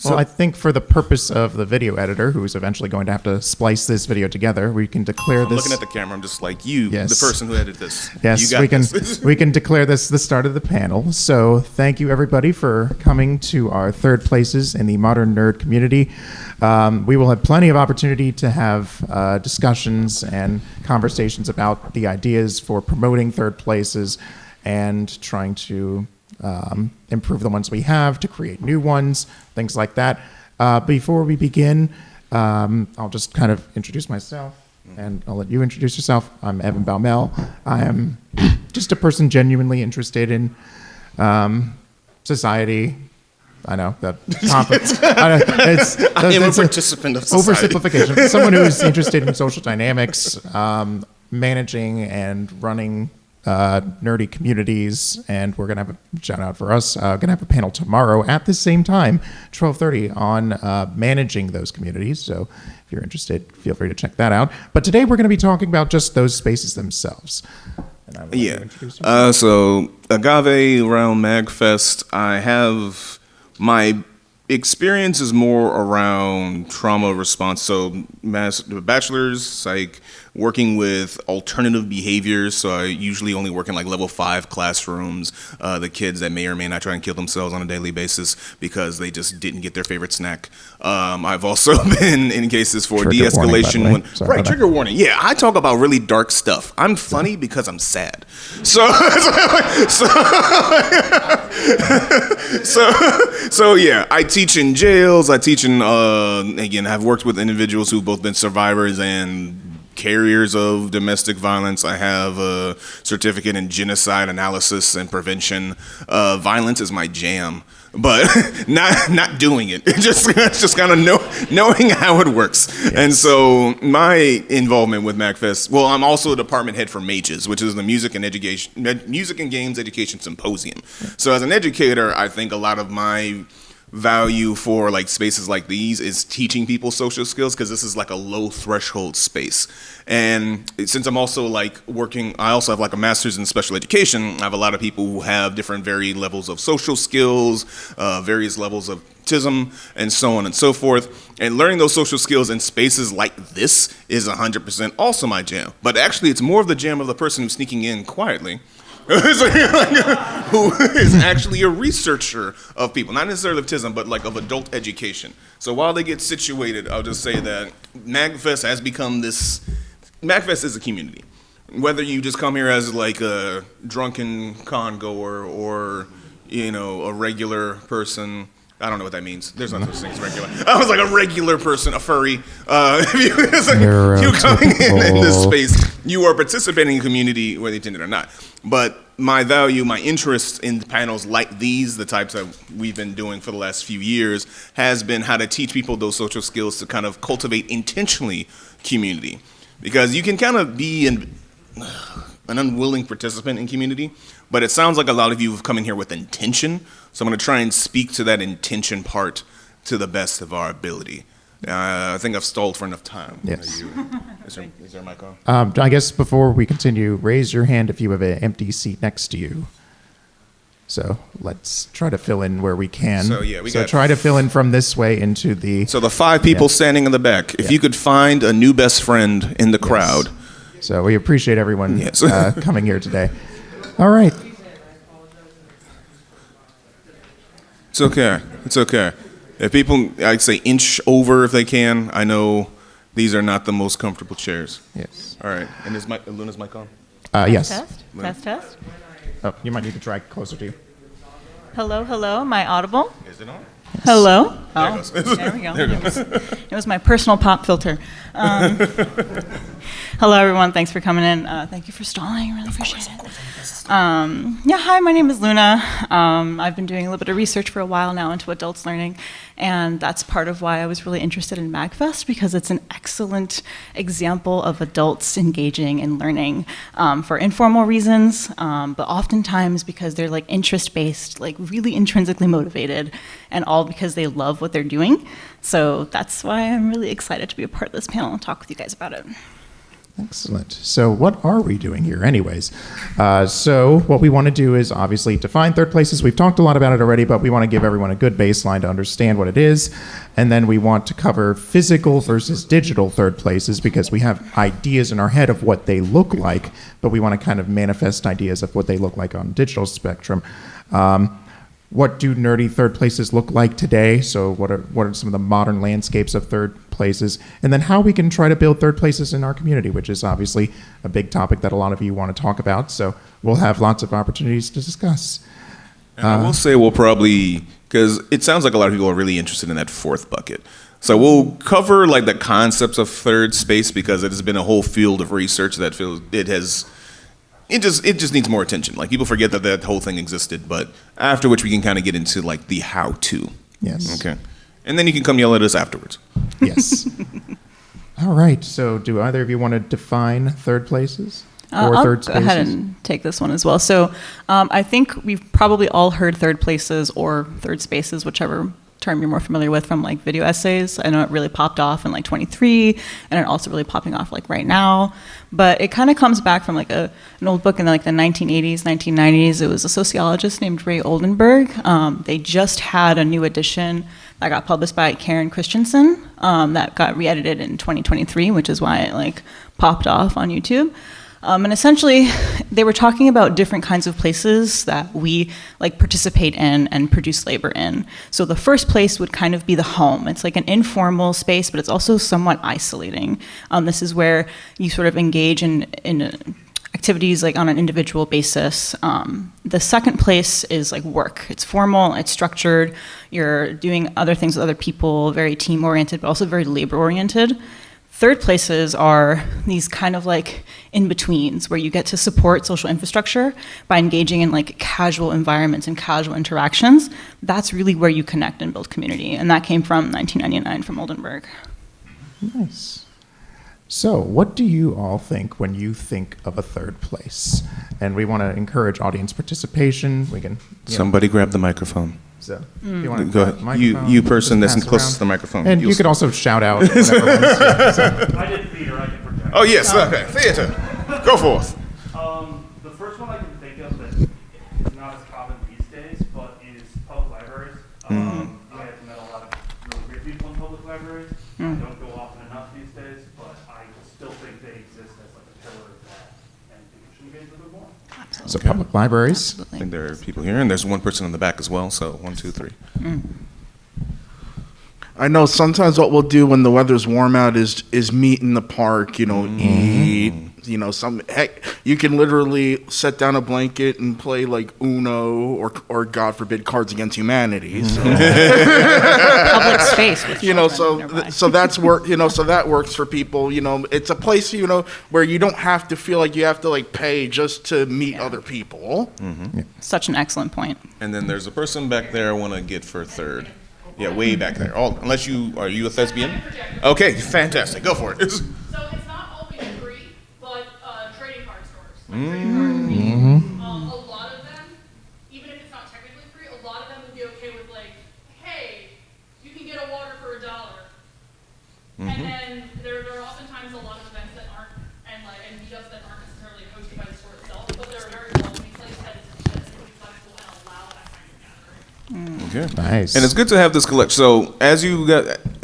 Well, I think for the purpose of the video editor, who's eventually going to have to splice this video together, we can declare this. I'm looking at the camera. I'm just like, you, Yes. the person who edited this. Yes, you got we can. this. We can declare this the start of the panel. So, thank you everybody for coming to our third places in the modern nerd community. We will have plenty of opportunity to have discussions and conversations about the ideas for promoting third places and trying to improve the ones we have, to create new ones, things like that. Before we begin, I'll just kind of introduce myself, and I'll let you introduce yourself. I'm Evan Baumel. I am just a person genuinely interested in society. I know that I am a participant of society. Oversimplification. Someone who's interested in social dynamics, managing and running nerdy communities, and we're gonna have a shout out for us. Gonna have a panel tomorrow at the same time, 12:30, on managing those communities. So if you're interested, feel free to check that out. But today we're gonna be talking about just those spaces themselves. And I will let you introduce yourself. So Agave around MAGFest, I have my experience is more around trauma response. So bachelor's, like working with alternative behaviors. So I usually only work in like level 5 classrooms. The kids that may or may not try and kill themselves on a daily basis because they just didn't get their favorite snack. I've also been in cases for Trigger de-escalation. warning, by the way. Sorry about Trigger warning. Yeah, I talk about really dark stuff. I'm funny because I'm sad. So yeah, I teach in jails. I teach in, again, I've worked with individuals who've both been survivors and carriers of domestic violence. I have a certificate in genocide analysis and prevention. Violence is my jam, but not doing it. Just kind of knowing how it works. Yes. And so my involvement with MAGFest, well, I'm also a department head for MAGES, which is the Music and Games Education Symposium. So as an educator, I think a lot of my value for like spaces like these is teaching people social skills, because this is like a low threshold space. And since I'm also like working, I also have like a master's in special education. I have a lot of people who have different varied levels of social skills, various levels of autism, and so on and so forth. And learning those social skills in spaces like this is 100% also my jam. But actually it's more of the jam of the person who's sneaking in quietly, who is actually a researcher of people, not necessarily autism, but like of adult education. So while they get situated, I'll just say that MAGFest has become this. MAGFest is a community. Whether you just come here as like a drunken con goer or, you know, a regular person. I don't know what that means. There's no such thing as regular. I was like a regular person, a furry. If you coming in this space, you are participating in a community, whether you attend it or not. But my value, my interest in panels like these, the types that we've been doing for the last few years, has been how to teach people those social skills to kind of cultivate intentionally community. Because you can kind of be an unwilling participant in community, but it sounds like a lot of you have come in here with intention. So I'm going to try and speak to that intention part to the best of our ability. I think I've stalled for enough time. Yes. Is there a mic on? I guess before we continue, raise your hand if you have an empty seat next to you. So let's try to fill in where we can. So try to fill in from this way into the. So the 5 people standing in the back, if you could find a new best friend in the crowd. So we appreciate everyone coming here today. All right. It's okay. It's okay. If people, I'd say inch over if they can. I know these are not the most comfortable chairs. Yes. All right. And is Luna's mic on? Yes. Test. Oh, you might need to try closer to you. Hello. Am I audible? Is it on? Yes. Hello. There it goes. There we go. It was my personal pop filter. Hello, everyone. Thanks for coming in. Thank you for stalling. I really appreciate it. Hi, my name is Luna. I've been doing a little bit of research for a while now into adults learning, and that's part of why I was really interested in MAGFest, because it's an excellent example of adults engaging in learning for informal reasons, but oftentimes because they're like interest-based, like really intrinsically motivated, and all because they love what they're doing. So that's why I'm really excited to be a part of this panel and talk with you guys about it. Excellent. So what are we doing here anyways? So what we want to do is obviously define third places. We've talked a lot about it already, but we want to give everyone a good baseline to understand what it is. And then we want to cover physical versus digital third places because we have ideas in our head of what they look like, but we want to kind of manifest ideas of what they look like on digital spectrum. What do nerdy third places look like today? So what are some of the modern landscapes of third places? And then how we can try to build third places in our community, which is obviously a big topic that a lot of you want to talk about. So we'll have lots of opportunities to discuss. And I will say we'll probably, because it sounds like a lot of people are really interested in that fourth bucket. So we'll cover like the concepts of third space because it has been a whole field of research that feels it just needs more attention. Like people forget that whole thing existed, but after which we can kind of get into like the how to. Yes. Okay. And then you can come yell at us afterwards. Yes. All right. So do either of you want to define third places or I'll third go spaces? ahead and take this one as well. So I think we've probably all heard third places or third spaces, whichever term you're more familiar with from like video essays. I know it really popped off in like 23 and it also really popping off like right now. But it kind of comes back from like an old book in like the 1980s, 1990s. It was a sociologist named Ray Oldenburg. They just had a new edition that got published by Karen Christensen that got re-edited in 2023, which is why it like popped off on YouTube. And essentially, they were talking about different kinds of places that we like participate in and produce labor in. So the first place would kind of be the home. It's like an informal space, but it's also somewhat isolating. This is where you sort of engage in activities like on an individual basis. The second place is like work. It's formal, it's structured. You're doing other things with other people, very team-oriented, but also very labor-oriented. Third places are these kind of like in-betweens where you get to support social infrastructure by engaging in like casual environments and casual interactions. That's really where you connect and build community. And that came from 1999 from Oldenburg. Nice. So what do you all think when you think of a third place? And we want to encourage audience participation. We can... Somebody grab the microphone. So, you want to Go ahead. You person that's closest to the microphone. And you could also shout out whatever ones, so. I did theater, I can project. Oh, yes, okay. Theater. Go forth. The first one I can think of that is not as common these days, but is public libraries. I have met a lot of really great people in public libraries. I don't go often enough these days, but I still think they exist as like a pillar of that, and people should engage with it more. So public libraries. I think there are people here, and there's one person in the back as well, so 1, 2, 3. I know sometimes what we'll do when the weather's warm out is meet in the park, eat, heck, you can literally set down a blanket and play like Uno or God forbid Cards Against Humanity. So. Public space with children nearby. so that's work, so that works for people, it's a place, where you don't have to feel like you have to like pay just to meet other people. Such an excellent point. And then there's a person back there I want to get for third. Yeah, way back there. Unless are you a thespian? Okay, fantastic. Go for it. So it's not always free, but trading card stores. Like trading cards being, a lot of them, even if it's not technically free, a lot of them will be okay with like, hey, you can get a water for $1. And then there are oftentimes a lot of events that aren't, and meetups that aren't necessarily hosted by the store itself, but they're a very welcoming place that is really flexible and allow that kind of gathering. Okay. Nice. And it's good to have this collection. So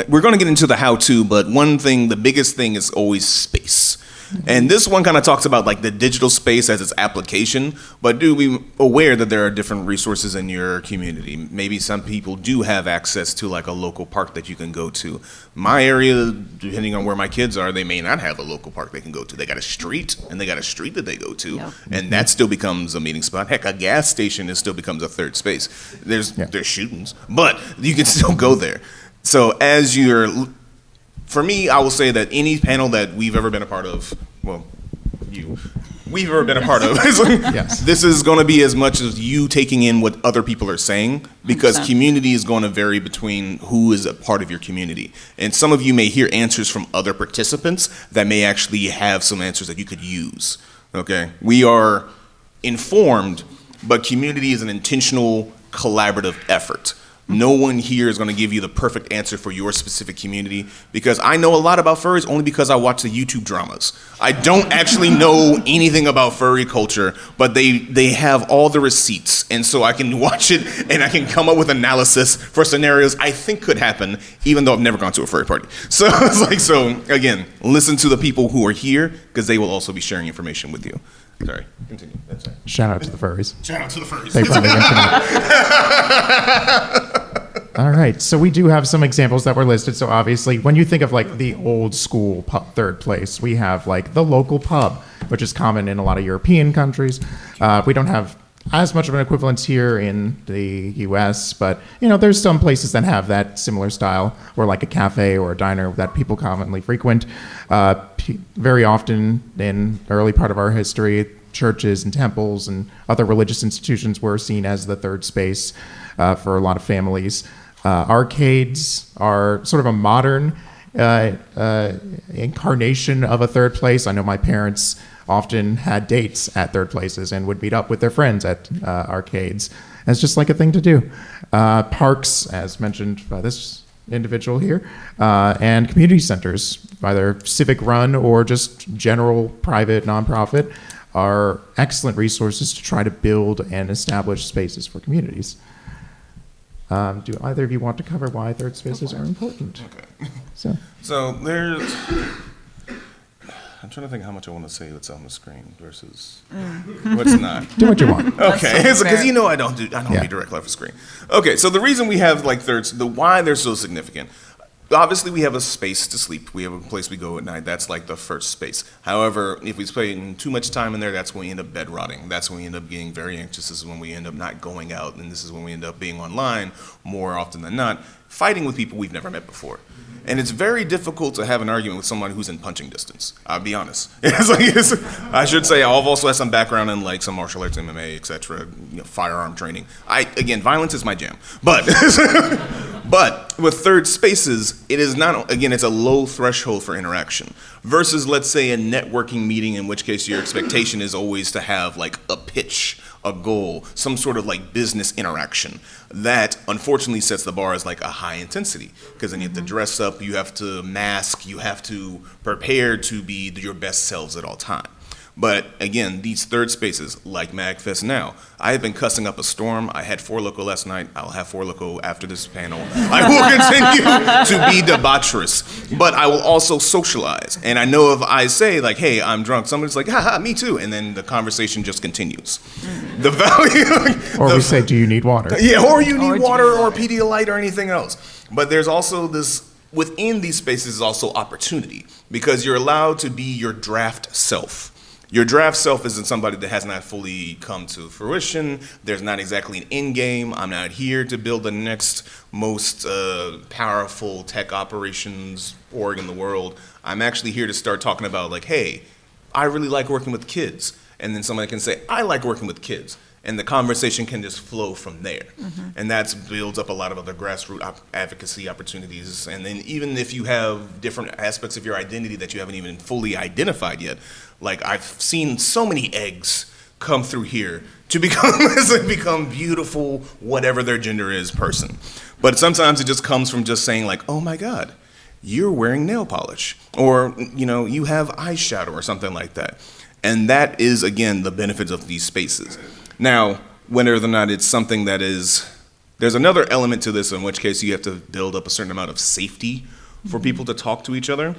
we're going to get into the how-to, but the biggest thing is always space. And this one kind of talks about like the digital space as its application, but do be aware that there are different resources in your community. Maybe some people do have access to like a local park that you can go to. My area, depending on where my kids are, they may not have a local park they can go to. They got a street, and they got a street that they go to, Yep. and that still becomes a meeting spot. Heck, a gas station still becomes a third space. There's shootings, but you can still go there. So for me, I will say that any panel that we've ever been a part of, we've ever been a part of, Yes. this is going to be as much as you taking in what other people are saying, because 100%. community is going to vary between who is a part of your community. And some of you may hear answers from other participants that may actually have some answers that you could use. Okay? We are informed, but community is an intentional, collaborative effort. No one here is going to give you the perfect answer for your specific community, because I know a lot about furries only because I watch the YouTube dramas. I don't actually know anything about furry culture, but they have all the receipts, and so I can watch it and I can come up with analysis for scenarios I think could happen, even though I've never gone to a furry party. So it's like, so again, listen to the people who are here, because they will also be sharing information with you. Sorry, continue. That's right. Shout out to the furries. Shout out to the furries. They probably All right, so we do have some examples that were listed. So obviously, when you think of like the old school pub third place, we have like the local pub, which is common in a lot of European countries. We don't have as much of an equivalence here in the U.S., but there's some places that have that similar style, or like a cafe or a diner that people commonly frequent. Very often in the early part of our history, churches and temples and other religious institutions were seen as the third space for a lot of families. Arcades are sort of a modern incarnation of a third place. I know my parents often had dates at third places and would meet up with their friends at arcades. And it's just like a thing to do. Parks, as mentioned by this individual here, and community centers, either civic run or just general private nonprofit, are excellent resources to try to build and establish spaces for communities. Do either of you want to cover why third spaces are important? Okay. So there's, I'm trying to think how much I want to say that's on the screen versus what's not. do what you want. Okay, because I don't do Yeah. direct live screen. Okay, so the reason we have like thirds, the why they're so significant. Obviously, we have a space to sleep. We have a place we go at night. That's like the first space. However, if we spend too much time in there, that's when we end up bed rotting. That's when we end up getting very anxious. This is when we end up not going out, and this is when we end up being online more often than not, fighting with people we've never met before. And it's very difficult to have an argument with someone who's in punching distance. I'll be honest. I should say I've also had some background in like some martial arts, MMA, etc., firearm training. Again, violence is my jam. But but with third spaces, it is not, again, it's a low threshold for interaction versus, let's say, a networking meeting, in which case your expectation is always to have like a pitch, a goal, some sort of like business interaction. That unfortunately sets the bar as like a high intensity, because then you have to dress up, you have to mask, you have to prepare to be your best selves at all time. But again, these third spaces, like MAGFest now, I have been cussing up a storm. I had Four Loko last night. I'll have Four Loko after this panel. I will continue to be debaucherous, but I will also socialize. And I know if I say like, hey, I'm drunk, somebody's like, haha, me too. And then the conversation just continues. The value. Or we say, do you need water? Yeah, or you need water or Pedialyte or anything else. But there's also this, within these spaces is also opportunity, because you're allowed to be your draft self. Your draft self isn't somebody that has not fully come to fruition. There's not exactly an end game. I'm not here to build the next most powerful tech operations org in the world. I'm actually here to start talking about like, hey, I really like working with kids. And then somebody can say, I like working with kids. And the conversation can just flow from there. Mm-hmm. And that builds up a lot of other grassroots advocacy opportunities. And then even if you have different aspects of your identity that you haven't even fully identified yet, like I've seen so many eggs come through here to become beautiful, whatever their gender is, person. But sometimes it just comes from just saying like, oh my God, you're wearing nail polish, or you have eyeshadow or something like that. And that is, again, the benefits of these spaces. Now, whether or not it's something that is, there's another element to this, in which case you have to build up a certain amount of safety for people to talk to each other.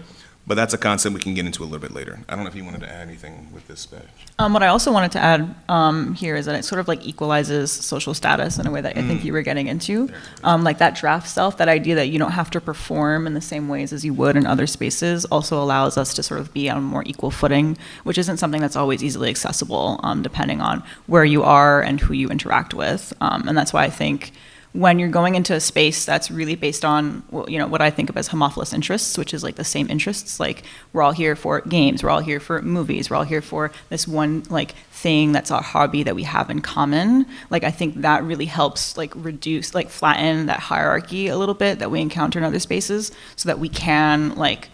But that's a concept we can get into a little bit later. I don't know if you wanted to add anything with this, Badge. What I also wanted to add here is that it sort of like equalizes social status in a way that I think you were getting into. Like that draft self, that idea that you don't have to perform in the same ways as you would in other spaces also allows us to sort of be on a more equal footing, which isn't something that's always easily accessible depending on where you are and who you interact with. And that's why I think when you're going into a space that's really based on, what I think of as homophilous interests, which is like the same interests, like we're all here for games, we're all here for movies, we're all here for this one like thing that's a hobby that we have in common. Like I think that really helps like reduce, like flatten that hierarchy a little bit that we encounter in other spaces, so that we can like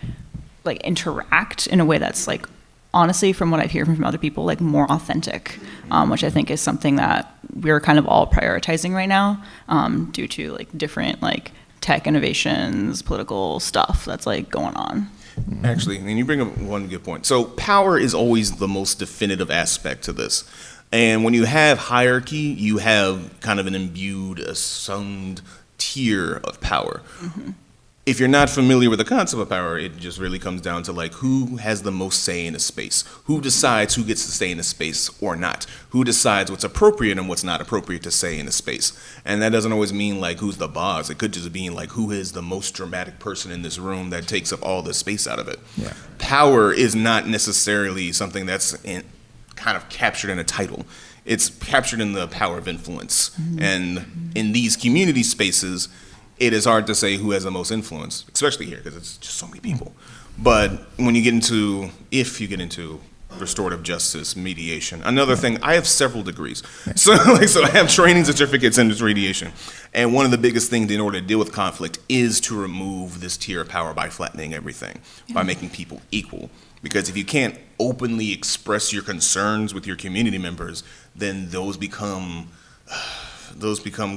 interact in a way that's like honestly, from what I've heard from other people, like more authentic, which I think is something that we're kind of all prioritizing right now, due to like different like tech innovations, political stuff that's like going on. Actually, and you bring up one good point. So power is always the most definitive aspect to this. And when you have hierarchy, you have kind of an imbued, assumed tier of power. Mm-hmm. If you're not familiar with the concept of power, it just really comes down to like who has the most say in a space, who decides who gets to stay in a space or not, who decides what's appropriate and what's not appropriate to say in a space. And that doesn't always mean like who's the boss. It could just mean like who is the most dramatic person in this room that takes up all the space out of it. Yeah. Power is not necessarily something that's kind of captured in a title. It's captured in the power of influence. Mm-hmm. And in these community spaces, it is hard to say who has the most influence, especially here, because it's just so many people. But when you get into, if you get into restorative justice, mediation, another thing, I have several degrees. So I have training certificates in mediation. And one of the biggest things in order to deal with conflict is to remove this tier of power by flattening everything, by making people equal. Because if you can't openly express your concerns with your community members, then those become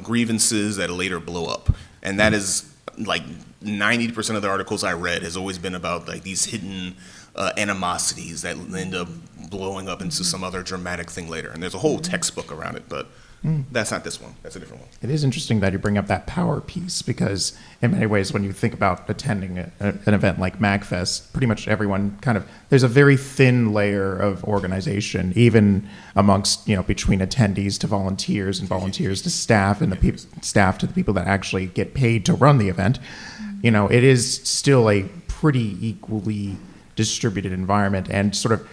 grievances that later blow up. And that is like 90% of the articles I read has always been about like these hidden animosities that end up blowing up into some other dramatic thing later. And there's a whole textbook around it, but that's not this one. That's a different one. It is interesting that you bring up that power piece because in many ways when you think about attending an event like MAGFest, pretty much everyone there's a very thin layer of organization, even amongst, between attendees to volunteers and volunteers to staff and the staff to the people that actually get paid to run the event. It is still a pretty equally distributed environment, and sort of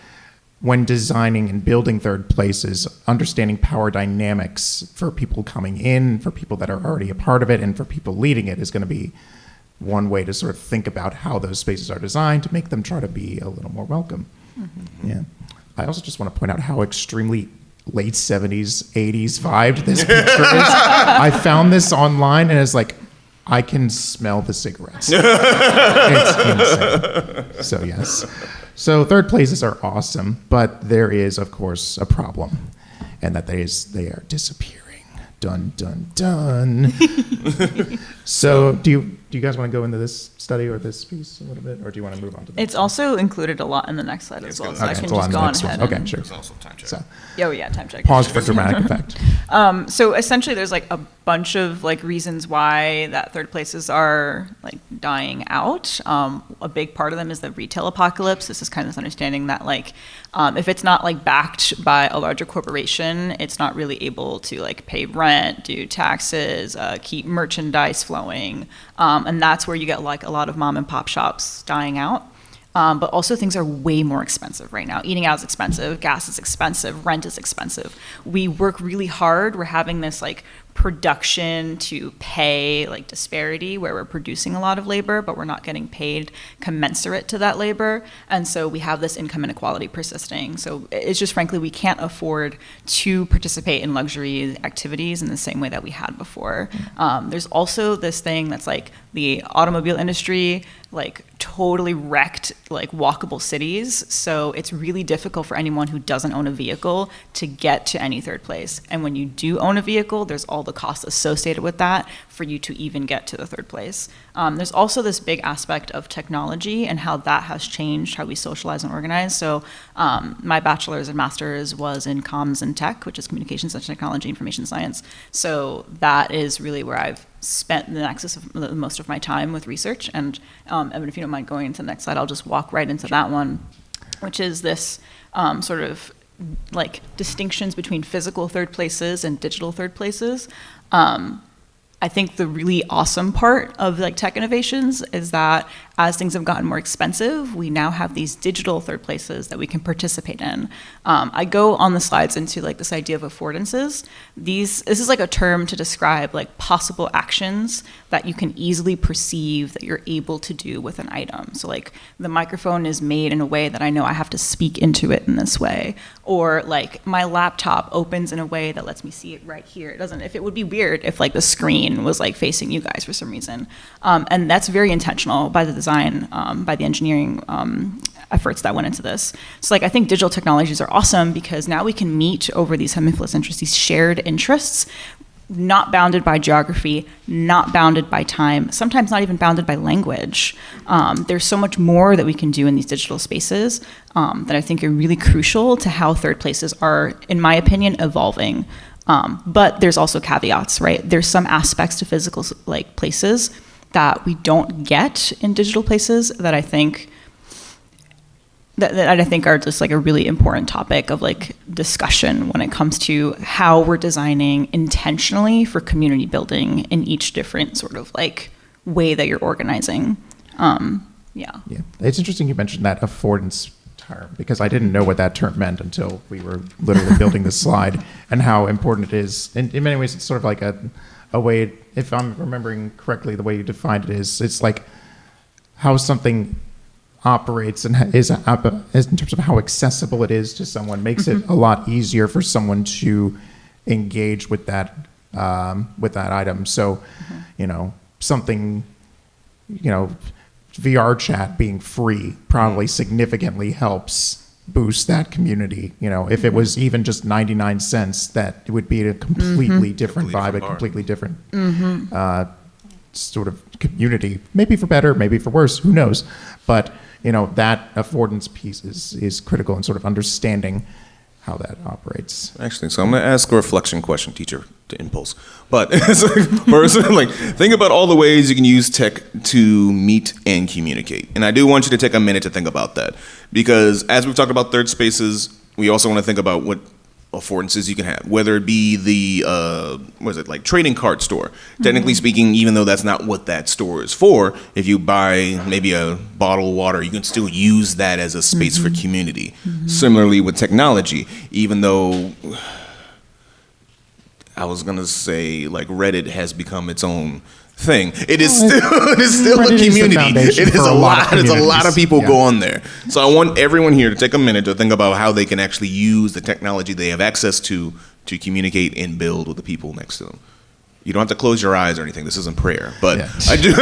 when designing and building third places, understanding power dynamics for people coming in, for people that are already a part of it, and for people leading it is going to be one way to sort of think about how those spaces are designed to make them try to be a little more welcome. Mm-hmm. Yeah. I also just want to point out how extremely late 70s, 80s vibed this picture is. I found this online and it's like, I can smell the cigarettes. It's insane. So yes. So third places are awesome, but there is, of course, a problem, and that they are disappearing. Dun, dun, dun. So do you guys want to go into this study or this piece a little bit, or do you want to move on to that? It's also included a lot in the next slide as well, so I can just go on ahead. Okay, sure. There's also time check. So, time check. Pause for dramatic effect. So essentially there's like a bunch of like reasons why that third places are like dying out. A big part of them is the retail apocalypse. This is kind of this understanding that like if it's not like backed by a larger corporation, it's not really able to like pay rent, do taxes, keep merchandise flowing. And that's where you get like a lot of mom and pop shops dying out. But also things are way more expensive right now. Eating out is expensive, gas is expensive, rent is expensive. We work really hard. We're having this like production to pay like disparity where we're producing a lot of labor, but we're not getting paid commensurate to that labor. And so we have this income inequality persisting. So it's just frankly, we can't afford to participate in luxury activities in the same way that we had before. There's also this thing that's like the automobile industry like totally wrecked like walkable cities. So it's really difficult for anyone who doesn't own a vehicle to get to any third place. And when you do own a vehicle, there's all the costs associated with that for you to even get to the third place. There's also this big aspect of technology and how that has changed how we socialize and organize. So my bachelor's and master's was in comms and tech, which is communications and technology, information science. So that is really where I've spent the nexus of most of my time with research. And Evan, if you don't mind going into the next slide, I'll just walk right into that one, which is this sort of like distinctions between physical third places and digital third places. I think the really awesome part of like tech innovations is that as things have gotten more expensive, we now have these digital third places that we can participate in. I go on the slides into like this idea of affordances. This is like a term to describe like possible actions that you can easily perceive that you're able to do with an item. So like the microphone is made in a way that I know I have to speak into it in this way, or like my laptop opens in a way that lets me see it right here. It doesn't. If it would be weird if like the screen was like facing you guys for some reason, and that's very intentional by the design, by the engineering efforts that went into this. So like I think digital technologies are awesome because now we can meet over these hemiphilous interests, these shared interests, not bounded by geography, not bounded by time, sometimes not even bounded by language. There's so much more that we can do in these digital spaces that I think are really crucial to how third places are, in my opinion, evolving. But there's also caveats, right? There's some aspects to physical like places that we don't get in digital places that I think that I think are just like a really important topic of like discussion when it comes to how we're designing intentionally for community building in each different sort of like way that you're organizing. Yeah. It's interesting you mentioned that affordance term because I didn't know what that term meant until we were literally building this slide and how important it is. In many ways, it's sort of like a way, if I'm remembering correctly, the way you defined it is, it's like how something operates and is in terms of how accessible it is to someone makes it a lot easier for someone to engage with that item. So, something, VR chat being free probably significantly helps boost that community. If it was even just 99 cents, that would be a completely different vibe, a completely different sort of community. Maybe for better, maybe for worse, who knows? But that affordance piece is critical in sort of understanding how that operates. Actually, so I'm going to ask a reflection question, teacher to impulse. But first, think about all the ways you can use tech to meet and communicate. And I do want you to take a minute to think about that. Because as we've talked about third spaces, we also want to think about what affordances you can have, whether it be the trading card store. Technically speaking, even though that's not what that store is for, if you buy maybe a bottle of water, you can still use that as a space for community. Similarly with technology, even though I was gonna say like Reddit has become its own thing, it is still a community. It is a lot. There's a lot of people go on there. So I want everyone here to take a minute to think about how they can actually use the technology they have access to communicate and build with the people next to them. You don't have to close your eyes or anything. This isn't prayer, but I do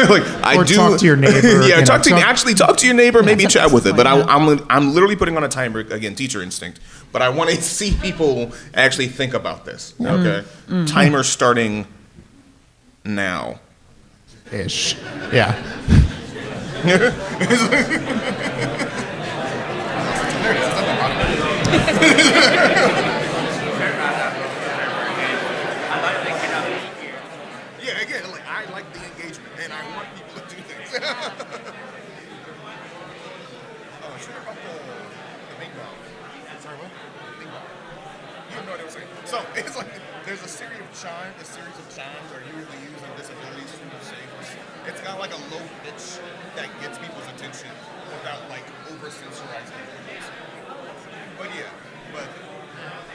talk to your neighbor. Talk to your neighbor. Maybe chat with it. But I'm literally putting on a timer again, teacher instinct. But I want to see people actually think about this. Okay, timer starting now. Ish. Yeah. Yeah, again, I like the engagement, and I want people to do things. Oh, sure about the bing bong. Sorry, what? Bing bong. You have no idea what I'm saying. So it's like there's a series of chimes are usually used on disabilities to say. It's got like a low pitch that gets people's attention without like over sensorizing it. But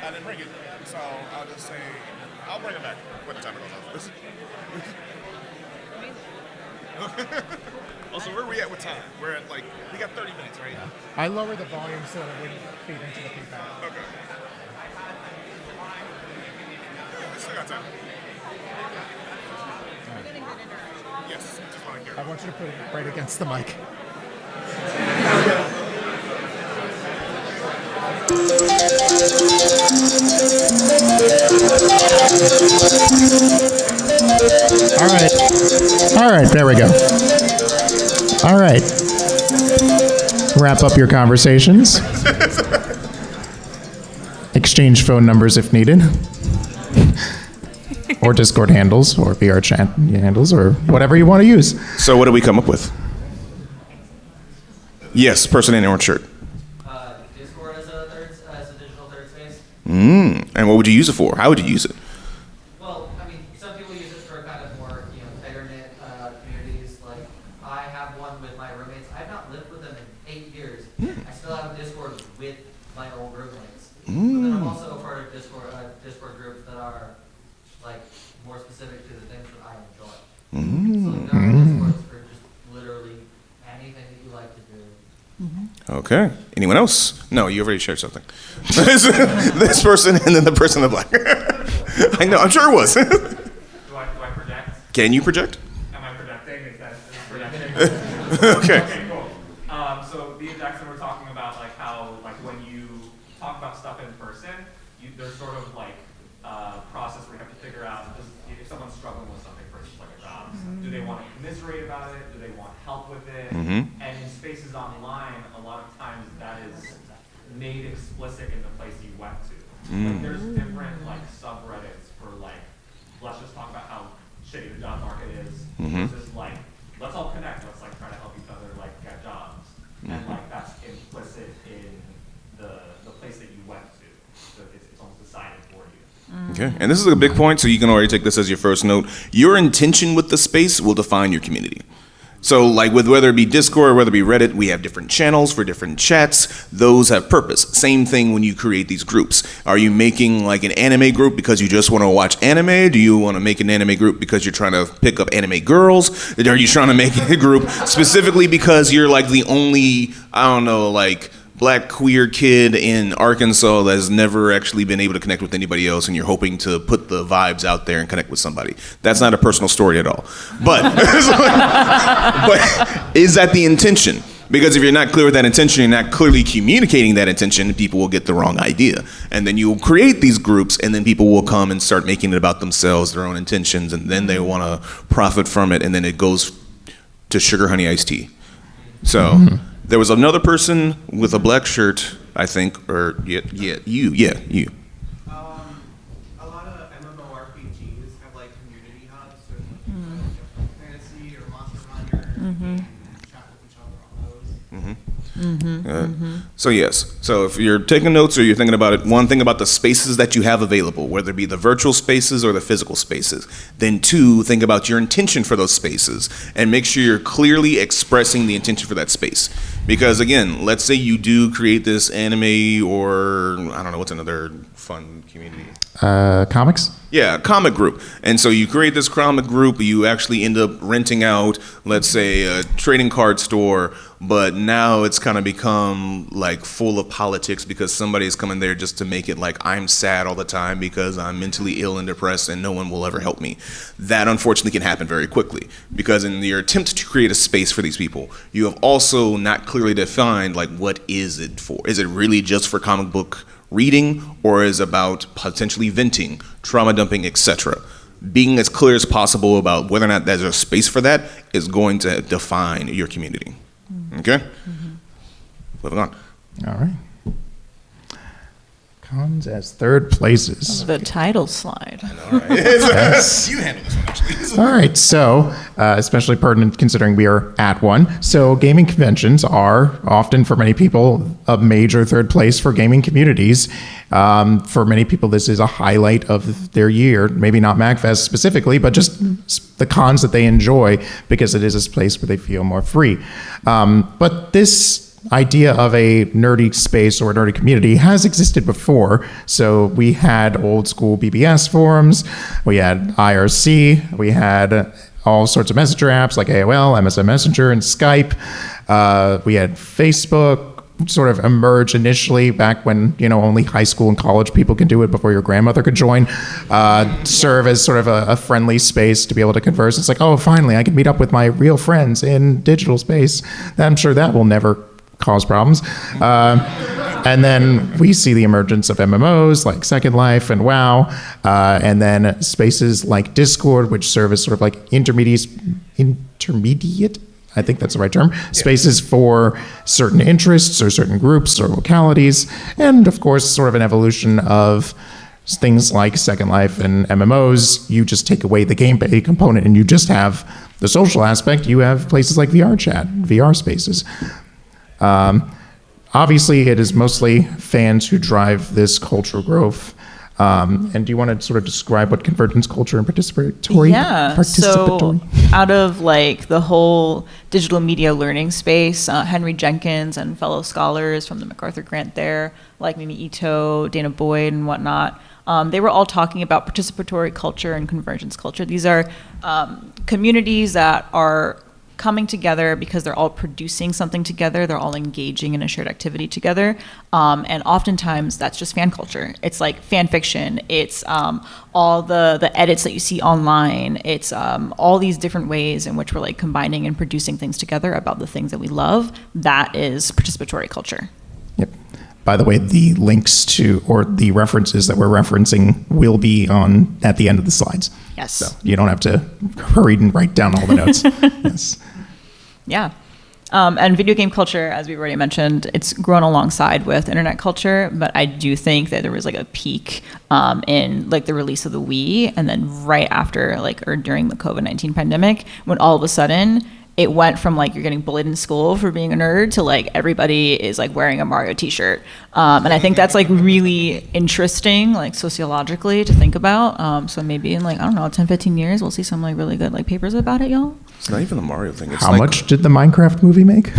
I didn't bring it, so I'll just say I'll bring it back when the timer goes off. Also, where are we at with time? We're at we got 30 minutes, right? I lower the volume so it wouldn't feed into the feedback. Okay. We still got time. Yes, just want to hear. I want you to put it right against the mic. All right, there we go. All right. Wrap up your conversations. Exchange phone numbers if needed. Or Discord handles, or VR chat handles, or whatever you want to use. So what do we come up with? Yes, person in orange shirt. Discord as a digital third space. And what would you use it for? How would you use it? Well, I mean, some people use it for kind of more, tighter knit communities. Like I have one with my roommates. I've not lived with them in 8 years. I still have Discord with my old roommates. But then I'm also a part of Discord groups that are like more specific to the things that I enjoy. So there are Discords for just literally anything that you like to do. Okay. Anyone else? No, you already shared something. This person and then the person in the black. I know, I'm sure it was. Do I project? Can you project? Am I projecting? Is projection? Okay. Okay, cool. So the injection we're talking stuff in person, there's sort of like a process where you have to figure out if someone's struggling with something, for instance, like a job, do they want to commiserate about it? Do they want help with it? And in spaces online, a lot of times that is made explicit in the place you went to. Like there's different like subreddits for like, let's just talk about how shitty the job market is, versus like, let's all connect, let's like try to help each other like get jobs. And like that's implicit in the place that you went to. So it's almost decided for you. Okay, and this is a big point, so you can already take this as your first note. Your intention with the space will define your community. So like with whether it be Discord or whether it be Reddit, we have different channels for different chats. Those have purpose. Same thing when you create these groups. Are you making like an anime group because you just want to watch anime? Do you want to make an anime group because you're trying to pick up anime girls? Are you trying to make a group specifically because you're like the only, I don't know, like black queer kid in Arkansas that has never actually been able to connect with anybody else, and you're hoping to put the vibes out there and connect with somebody? That's not a personal story at all. But, but is that the intention? Because if you're not clear with that intention, you're not clearly communicating that intention, people will get the wrong idea. And then you'll create these groups, and then people will come and start making it about themselves, their own intentions, and then they want to profit from it, and then it goes to sugar honey iced tea. So there was another person with a black shirt, I think, or you. A lot of MMORPGs have like community hubs, so like fantasy or Monster Hunter, and chat with each other on those. So yes, so if you're taking notes or you're thinking about it, one, thing about the spaces that you have available, whether it be the virtual spaces or the physical spaces. Then two, think about your intention for those spaces and make sure you're clearly expressing the intention for that space. Because again, let's say you do create this anime or, I don't know, what's another fun community? Comics? Yeah, comic group. And so you create this comic group, you actually end up renting out, let's say, a trading card store, but now it's kind of become like full of politics because somebody's coming there just to make it like I'm sad all the time because I'm mentally ill and depressed and no one will ever help me. That unfortunately can happen very quickly because in your attempt to create a space for these people, you have also not clearly defined like what is it for? Is it really just for comic book reading, or is about potentially venting, trauma dumping, etc.? Being as clear as possible about whether or not there's a space for that is going to define your community. Okay? Moving on. All right. Cons as third places. The title slide. All right. Yes. You handle this one, actually. All right, so especially pertinent considering we are at one. So gaming conventions are often, for many people, a major third place for gaming communities. For many people, this is a highlight of their year. Maybe not MAGFest specifically, but just the cons that they enjoy because it is a place where they feel more free. But this idea of a nerdy space or a nerdy community has existed before. So we had old school BBS forums, we had IRC, we had all sorts of messenger apps like AOL, MSN Messenger, and Skype. We had Facebook sort of emerge initially back when, only high school and college people could do it before your grandmother could join, serve as sort of a friendly space to be able to converse. It's like, oh, finally, I can meet up with my real friends in digital space. I'm sure that will never cause problems. And then we see the emergence of MMOs like Second Life and WoW, and then spaces like Discord, which serve as sort of like intermediate, I think that's the right term, spaces for certain interests or certain groups or localities, and of course sort of an evolution of things like Second Life and MMOs. You just take away the gameplay component and you just have the social aspect. You have places like VR chat, VR spaces. Obviously, it is mostly fans who drive this cultural growth. And do you want to sort of describe what convergence culture and participatory? Yeah. So out of like the whole digital media learning space, Henry Jenkins and fellow scholars from the MacArthur Grant there, like Mimi Ito, Dana Boyd, and whatnot, they were all talking about participatory culture and convergence culture. These are communities that are coming together because they're all producing something together, they're all engaging in a shared activity together, and oftentimes that's just fan culture. It's like fan fiction, it's all the edits that you see online, it's all these different ways in which we're like combining and producing things together about the things that we love. That is participatory culture. Yep. by the way, the links to or the references that we're referencing will be on at the end of the slides. Yes. So you don't have to hurry and write down all the notes. Yes. Yeah. And video game culture, as we've already mentioned, it's grown alongside with internet culture, but I do think that there was like a peak in like the release of the Wii, and then right after or during the COVID-19 pandemic, when all of a sudden it went from like you're getting bullied in school for being a nerd to like everybody is like wearing a Mario t-shirt. And I think that's like really interesting, like sociologically to think about. So maybe in like, I don't know, 10, 15 years, we'll see some like really good like papers about it, y'all. It's not even a Mario thing. It's How much did the Minecraft movie make?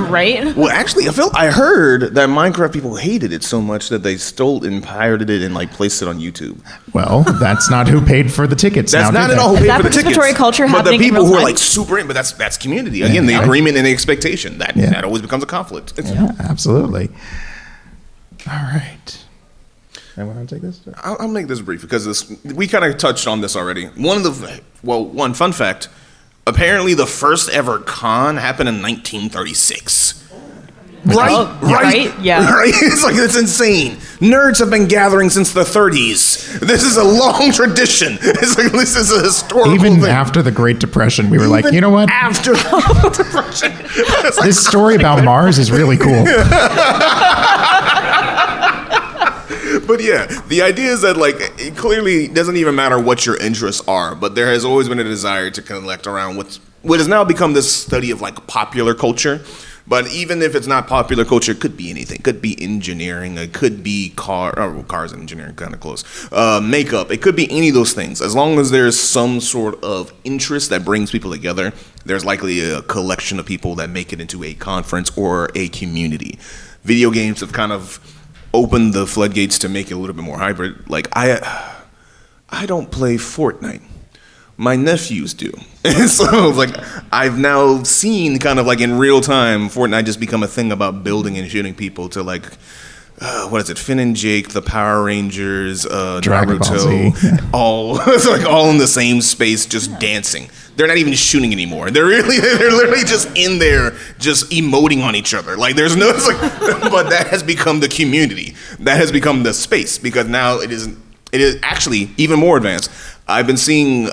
Right? Well, actually, I heard that Minecraft people hated it so much that they stole and pirated it and like placed it on YouTube. Well, that's not who paid for the tickets. That's now, not did at they? all who Is paid that for the tickets. participatory culture but the happening in people real who are time? like super in, but that's community. Again, the agreement and the expectation. That always becomes a conflict. Yeah, absolutely. All right. Anyone want to take this? I'll make this brief because we kind of touched on this already. One fun fact. Apparently, the first ever con happened in 1936. Right? Yeah. Right? It's insane. Nerds have been gathering since the 30s. This is a long tradition. It's like this is a historical Even thing. after the Great Depression, we were like, Even you know what? After the depression. It's like, This story about Mars is really cool. but yeah, the idea is that like it clearly doesn't even matter what your interests are, but there has always been a desire to collect around what has now become this study of like popular culture. But even if it's not popular culture, it could be anything. It could be engineering. It could be cars and engineering, kind of close. Makeup. It could be any of those things. As long as there's some sort of interest that brings people together, there's likely a collection of people that make it into a conference or a community. Video games have kind of opened the floodgates to make it a little bit more hybrid. Like I don't play Fortnite. My nephews do. And so like I've now seen kind of like in real time Fortnite just become a thing about building and shooting people to like what is it? Finn and Jake, the Power Rangers, Dragon Ball Naruto, Z. it's like all in the same space, just dancing. They're not even shooting anymore. They're literally just in there, just emoting on each other. Like there's no, but that has become the community. That has become the space because now it is actually even more advanced. I've been seeing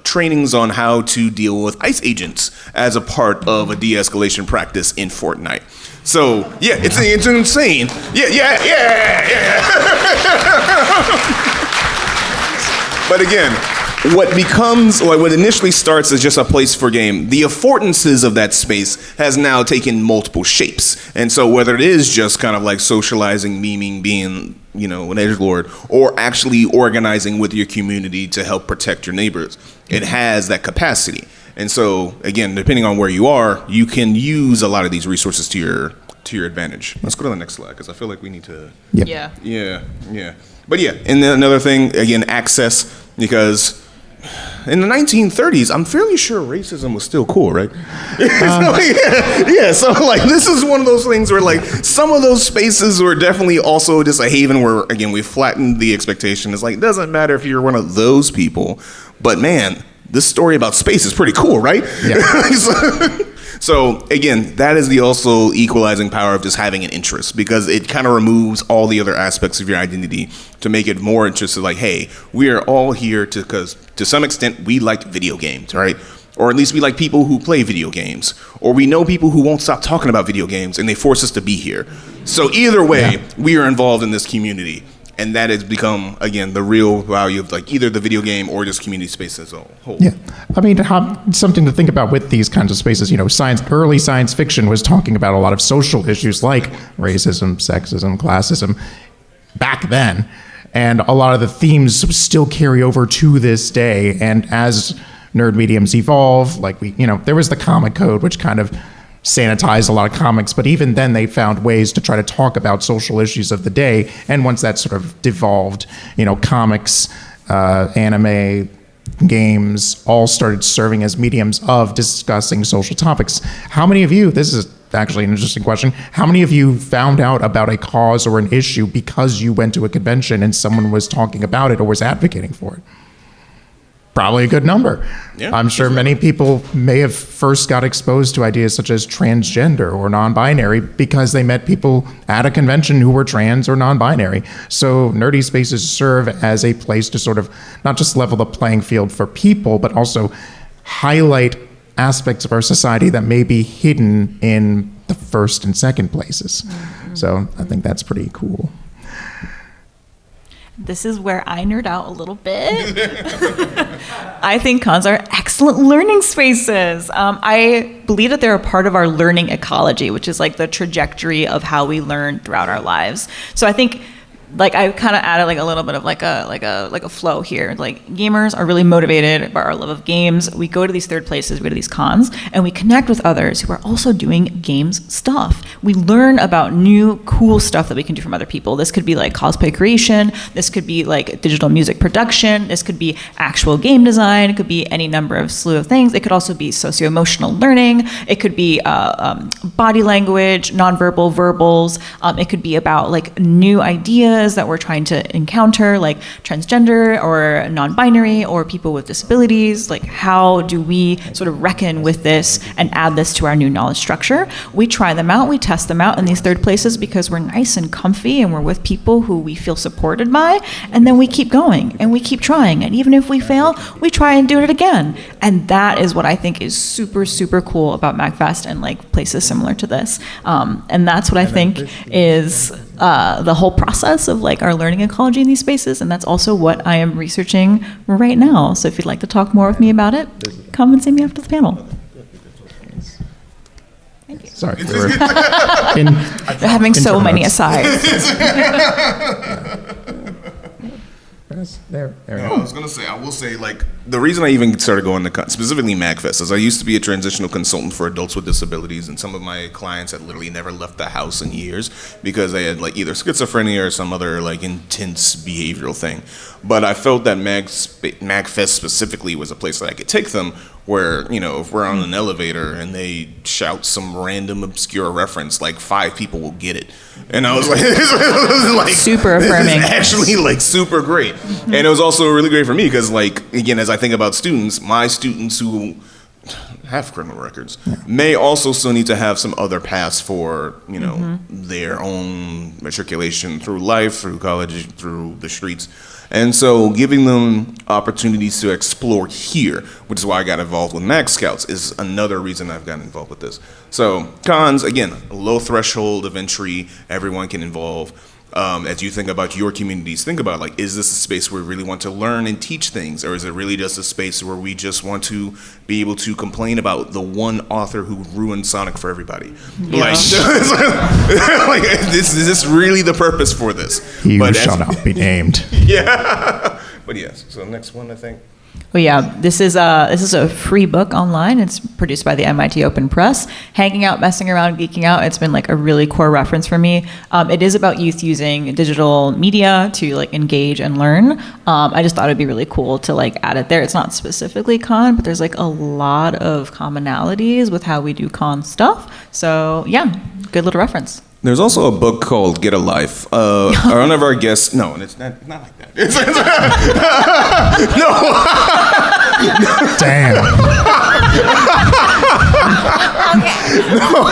trainings on how to deal with ice agents as a part of a de-escalation practice in Fortnite. So yeah, it's insane. Yeah. But again, what initially starts as just a place for game, the affordances of that space has now taken multiple shapes. And so whether it is just kind of like socializing, memeing, being, an edgelord, or actually organizing with your community to help protect your neighbors, it has that capacity. And so again, depending on where you are, you can use a lot of these resources to your advantage. Let's go to the next slide because I feel like we need to. Yep. Yeah. But yeah, and then another thing, again, access, because in the 1930s, I'm fairly sure racism was still cool, right? So like this is one of those things where like some of those spaces were definitely also just a haven where, again, we flattened the expectation. It's like, it doesn't matter if you're one of those people, but man, this story about space is pretty cool, right? Yeah. So again, that is the also equalizing power of just having an interest, because it kind of removes all the other aspects of your identity to make it more interested. Like, hey, we are all here because to some extent we like video games, right? Or at least we like people who play video games, or we know people who won't stop talking about video games and they force us to be here. So either way, we are involved in this community. And that has become, again, the real value of like either the video game or just community space as a whole. Yeah, I mean, something to think about with these kinds of spaces. Early science fiction was talking about a lot of social issues like racism, sexism, classism back then, and a lot of the themes still carry over to this day. And as nerd mediums evolve, there was the comic code, which kind of sanitized a lot of comics, but even then they found ways to try to talk about social issues of the day. And once that sort of devolved, comics, anime, games all started serving as mediums of discussing social topics. How many of you, this is actually an interesting question, how many of you found out about a cause or an issue because you went to a convention and someone was talking about it or was advocating for it? probably a good number. Yeah, I'm sure many people may have first got exposed to ideas such as transgender or non-binary because they met people at a convention who were trans or non-binary. So nerdy spaces serve as a place to sort of not just level the playing field for people, but also highlight aspects of our society that may be hidden in the first and second places. So I think that's pretty cool. This is where I nerd out a little bit. I think cons are excellent learning spaces. I believe that they're a part of our learning ecology, which is like the trajectory of how we learn throughout our lives. So I think like I kind of added like a little bit of like a flow here. Like gamers are really motivated by our love of games. We go to these third places, we go to these cons, and we connect with others who are also doing games stuff. We learn about new cool stuff that we can do from other people. This could be like cosplay creation. This could be like digital music production. This could be actual game design. It could be any number of slew of things. It could also be socio-emotional learning. It could be body language, nonverbal, verbals. It could be about like new ideas that we're trying to encounter, like transgender or non-binary or people with disabilities. Like, how do we sort of reckon with this and add this to our new knowledge structure? We try them out, we test them out in these third places because we're nice and comfy and we're with people who we feel supported by, and then we keep going and we keep trying. And even if we fail, we try and do it again. And that is what I think is super, super cool about MAGFest and like places similar to this. And that's what I think is the whole process of like our learning ecology in these spaces, and that's also what I am researching right now. So if you'd like to talk more with me about it, come and see me after the panel. Thank you. Sorry, They're having so many asides. There we No, go. I was gonna say, I will say, like, the reason I even started going to specifically MAGFest is I used to be a transitional consultant for adults with disabilities, and some of my clients had literally never left the house in years because they had like either schizophrenia or some other like intense behavioral thing. But I felt that MAGFest specifically was a place that I could take them where, you know, if we're on an elevator and they shout some random obscure reference, like 5 people will get it. And I was like, this was like Super affirming. This is actually like super great. And it was also really great for me because, like, again, as I think about students, my students who have criminal records may also still need to have some other paths for, you know, their own matriculation through life, through college, through the streets. And so giving them opportunities to explore here, which is why I got involved with Mag Scouts, is another reason I've gotten involved with this. So cons, again, low threshold of entry, everyone can involve. As you think about your communities, think about, like, is this a space where we really want to learn and teach things, or is it really just a space where we just want to be able to complain about the one author who ruined Sonic for everybody? Like, like, is this really the purpose for this? You But shall not be named. Yeah. But yes, so next one, I think. Well, yeah, this is a free book online. It's produced by the MIT Open Press. Hanging out, messing around, geeking out. It's been like a really core reference for me. It is about youth using digital media to like engage and learn. I just thought it'd be really cool to like add it there. It's not specifically con, but there's like a lot of commonalities with how we do con stuff. So yeah, good little reference. There's also a book called Get a Life. One of our guests, no, and it's not like that. Damn. No,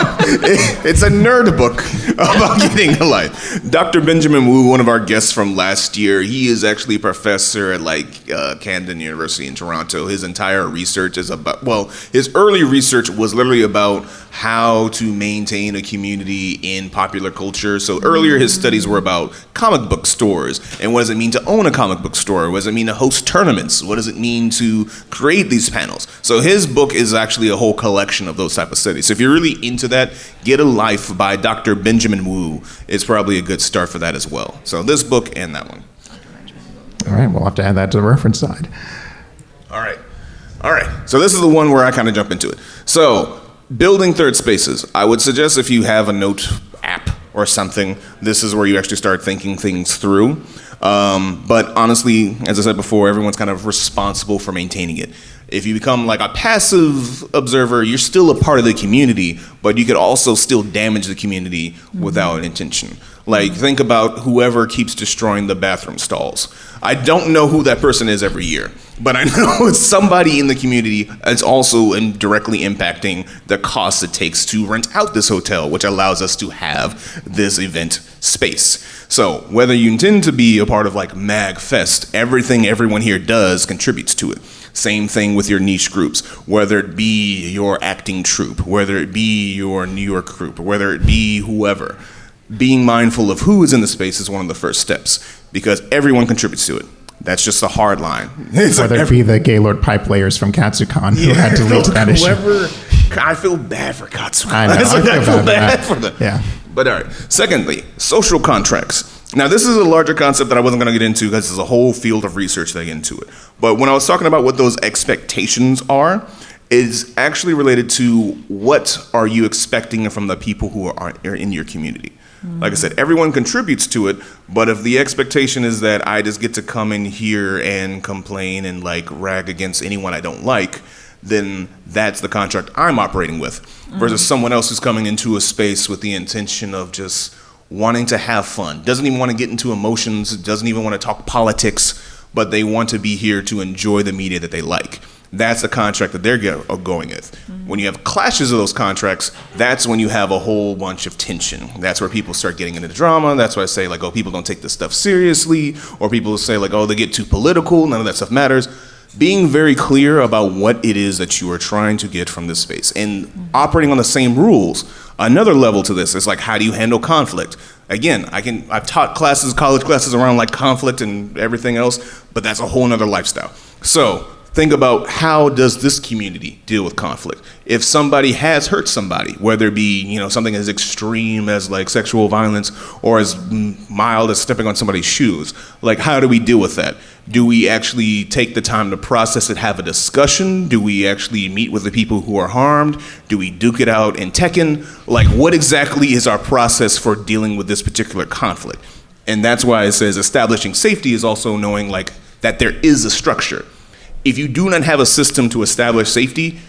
it's a nerd book about getting a life. Dr. Benjamin Wu, one of our guests from last year, he is actually a professor at like Camden University in Toronto. His entire research is about, well, his early research was literally about how to maintain a community in popular culture. So earlier his studies were about comic book stores and what does it mean to own a comic book store? What does it mean to host tournaments? What does it mean to create these panels? So his book is actually a whole collection of those type of studies. So if you're really into that, Get a Life by Dr. Benjamin Wu is probably a good start for that as well. So this book and that one. All right, we'll have to add that to the reference side. All right. So this is the one where I kind of jump into it. So building third spaces. I would suggest if you have a note app or something, this is where you actually start thinking things through. But honestly, as I said before, everyone's kind of responsible for maintaining it. If you become like a passive observer, you're still a part of the community, but you could also still damage the community without intention. Like, think about whoever keeps destroying the bathroom stalls. I don't know who that person is every year, but I know it's somebody in the community that's also directly impacting the cost it takes to rent out this hotel, which allows us to have this event space. So whether you intend to be a part of like MAGFest, everything everyone here does contributes to it. Same thing with your niche groups, whether it be your acting troupe, whether it be your New York group, whether it be whoever. Being mindful of who is in the space is one of the first steps, because everyone contributes to it. That's just a hard line. Whether it be the Gaylord pipe layers from Katsucon who had to lead to that issue. I feel bad for Katsucon. I know, I feel bad for them. Yeah. But all right. Secondly, social contracts. Now, this is a larger concept that I wasn't going to get into because there's a whole field of research that get into it. But when I was talking about what those expectations are, is actually related to what are you expecting from the people who are in your community. Like I said, everyone contributes to it, but if the expectation is that I just get to come in here and complain and like rag against anyone I don't like, then that's the contract I'm operating with, versus someone else who's coming into a space with the intention of just wanting to have fun, doesn't even want to get into emotions, doesn't even want to talk politics, but they want to be here to enjoy the media that they like. That's the contract that they're going with. When you have clashes of those contracts, that's when you have a whole bunch of tension. That's where people start getting into drama. That's why I say, like, oh, people don't take this stuff seriously. Or people say, like, oh, they get too political. None of that stuff matters. Being very clear about what it is that you are trying to get from this space and operating on the same rules. Another level to this is, like, how do you handle conflict? Again, I've taught classes, college classes around, like, conflict and everything else, but that's a whole nother lifestyle. So think about, how does this community deal with conflict? If somebody has hurt somebody, whether it be, something as extreme as like sexual violence or as mild as stepping on somebody's shoes, like, how do we deal with that? Do we actually take the time to process it, have a discussion? Do we actually meet with the people who are harmed? Do we duke it out in Tekken? Like, what exactly is our process for dealing with this particular conflict? And that's why it says establishing safety is also knowing like that there is a structure. If you do not have a system to establish safety,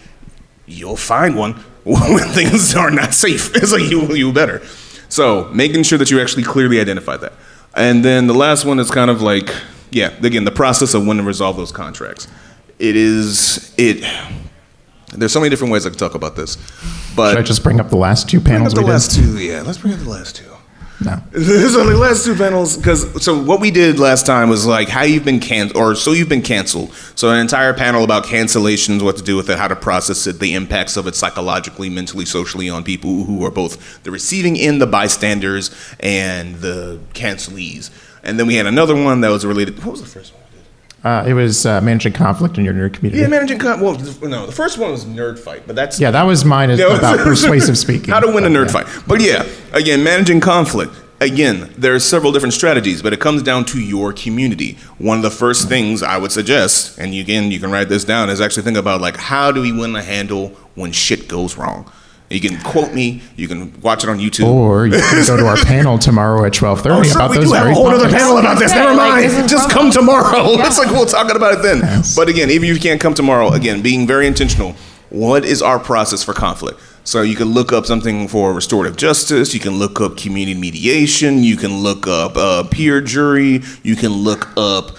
you'll find one when things are not safe. It's like you better. So making sure that you actually clearly identify that. And then the last one is kind of like, again, the process of when to resolve those contracts. There's so many different ways I could talk about this. But should I just bring up the last two panels we did? Let's bring up the last two. No. There's only last two panels, so what we did last time was like how you've been you've been canceled. So an entire panel about cancellations, what to do with it, how to process it, the impacts of it psychologically, mentally, socially on people who are both the receiving end, the bystanders, and the cancelees. And then we had another one that was related. What was the first one? It was managing conflict in your nerd community. Yeah, managing conflict. Well, no, the first one was nerd fight, but that's... Yeah, that was mine about persuasive speaking. How to win a nerd fight. But yeah, again, managing conflict. Again, there are several different strategies, but it comes down to your community. One of the first things I would suggest, and again, you can write this down, is actually think about like, how do we win a handle when shit goes wrong? You can quote me. You can watch it on YouTube. Or you can go to our panel tomorrow at 12:30 about we those do have very a whole other topics. panel about this. Never mind. Just come tomorrow. It's like we'll talk about it then. Yes. But again, even if you can't come tomorrow, again, being very intentional. What is our process for conflict? So you can look up something for restorative justice. You can look up community mediation. You can look up peer jury. You can look up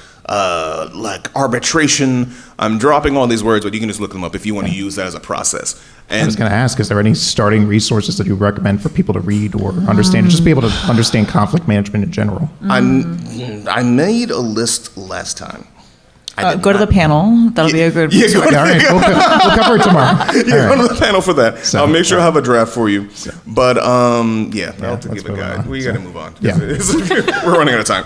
like arbitration. I'm dropping all these words, but you can just look them up if you want to use that as a process. And I was going to ask, is there any starting resources that you recommend for people to read or understand, just be able to understand conflict management in general? I made a list last time. Go to the panel. That'll be a good. Yeah, All right, we'll cover it tomorrow. Go to the panel for that. So, I'll make sure I have a draft for you. But I'll have to let's give a move guide. on. We got to move on. Yeah. We're running out of time.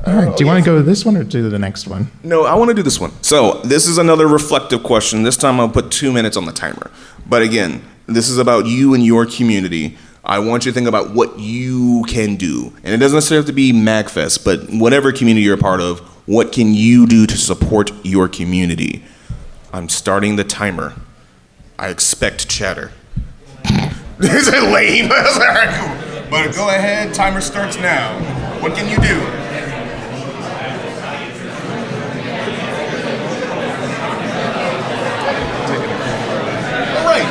All right, do you want to go to this one or do the next one? No, I want to do this one. So this is another reflective question. This time I'll put 2 minutes on the timer. But again, this is about you and your community. I want you to think about what you can do. And it doesn't necessarily have to be MAGFest, but whatever community you're a part of, what can you do to support your community? I'm starting the timer. I expect chatter. Is it lame? All right, cool. But go ahead, timer starts now. What can you do? All right.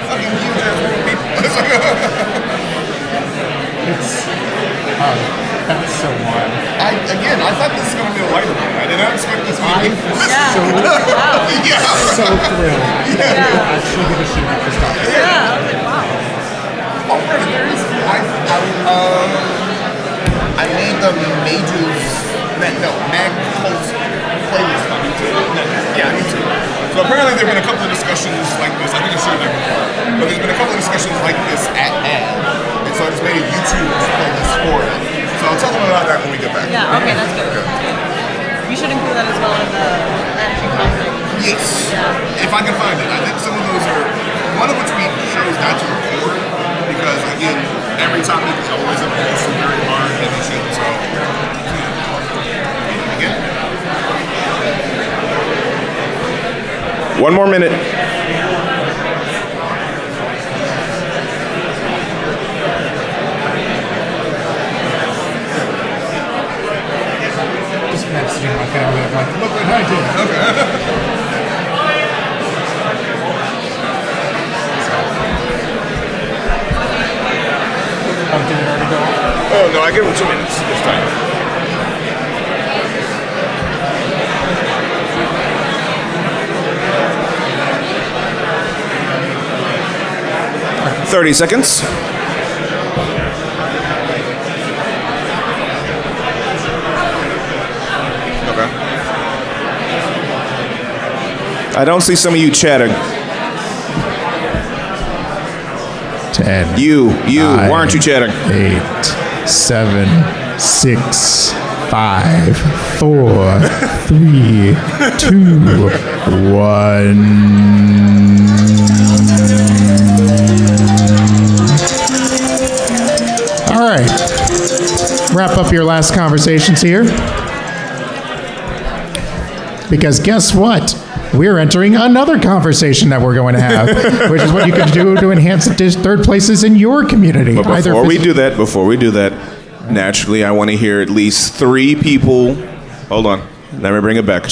Fucking huge ass group of people. so thrilled that we will actually get to shoot at this topic. I made the MAGFest playlist on YouTube. Yeah, on YouTube. So apparently there have been a couple of discussions like this. I think I shared that before. But there's been a couple of discussions like this at MAG. And so I just made a YouTube playlist for it. So I'll tell them about that when we get back. Yeah, okay, that's good. You should include that as well in the managing conflict. Yes. If I can find it. I think some of those are, one of which we chose not to record because, again, every topic is always a very hard edition. So, again. One more minute. Just messaging my family. I'm like, look what I did. Oh, did it already go off? Oh, no, I give them 2 minutes this time. Okay. 30 seconds. Okay. I don't see some of you chatting. 10. You, nine, why aren't you chatting? 8, 7, 6, 5, 4, 3, 2, 1. All right. Wrap up your last conversations here. Because guess what? We're entering another conversation that we're going to have, which is what you can do to enhance the third places in your community. But before we do that, naturally, I want to hear at least 3 people. Hold on. Let me bring it back.